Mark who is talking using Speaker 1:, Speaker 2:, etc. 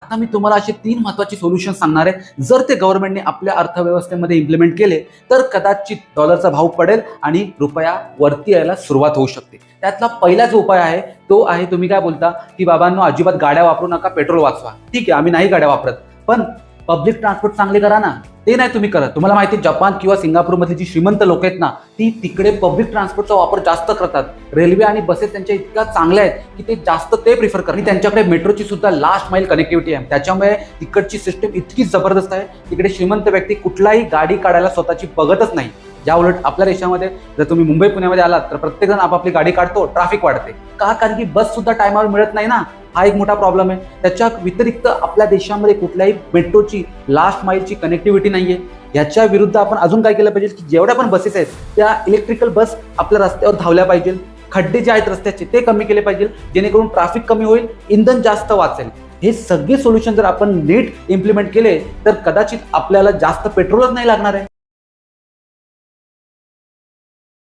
Speaker 1: आता मी तुम्हाला असे 3 महत्त्वाचे सोल्युशन सांगणार आहे. जर ते गव्हर्नमेंटने आपल्या अर्थव्यवस्थेमध्ये इम्प्लिमेंट केले तर कदाचित डॉलरचा भाव पडेल आणि रुपया वरती यायला सुरुवात होऊ शकते. त्यातला पहिला जो उपाय आहे तो आहे, तुम्ही काय बोलता की बाबांनो अजिबात गाड्या वापरू नका, पेट्रोल वाचवा. ठीक आहे, आम्ही नाही गाड्या वापरत, पण पब्लिक ट्रान्सपोर्ट चांगले करा ना. ते नाही तुम्ही करत. तुम्हाला माहिती आहे जपान किंवा सिंगापूरमधली जी श्रीमंत लोक आहेत ना, ती तिकडे पब्लिक ट्रान्सपोर्टचा वापर जास्त करतात. रेल्वे आणि बसेस त्यांच्या इतक्या चांगल्या आहेत की ते जास्त ते प्रिफर करतात. आणि त्यांच्याकडे मेट्रोची सुद्धा लास्ट माईल कनेक्टिव्हिटी आहे. त्याच्यामुळे तिकडची सिस्टम इतकी जबरदस्त आहे, तिकडे श्रीमंत व्यक्ती कुठलाही गाडी काढायला स्वतःची बघतच नाही. या उलट आपल्या देशामध्ये जर तुम्ही मुंबई पुण्यामध्ये आलात तर प्रत्येकजण आपापली गाडी काढतो, ट्रॅफिक वाढते. का? कारण की बस सुद्धा टायमावर मिळत नाही ना. हा एक मोठा प्रॉब्लेम आहे. त्याच्या व्यतिरिक्त आपल्या देशामध्ये कुठल्याही मेट्रोची लास्ट माईलची कनेक्टिव्हिटी नाहीये. याच्या विरुद्ध आपण अजून काय केलं पाहिजे की जेवढ्या पण बसेस आहेत त्या इलेक्ट्रिकल बस आपल्या रस्त्यावर धावल्या पाहिजे. खड्डे जे आहेत रस्त्याचे ते कमी केले पाहिजे, जेणेकरून ट्रॅफिक कमी होईल, इंधन जास्त वाचेल. हे सगळे सोल्युशन जर आपण नीट इम्प्लिमेंट केले तर कदाचित आपल्याला जास्त पेट्रोलच नाही लागणार आहे.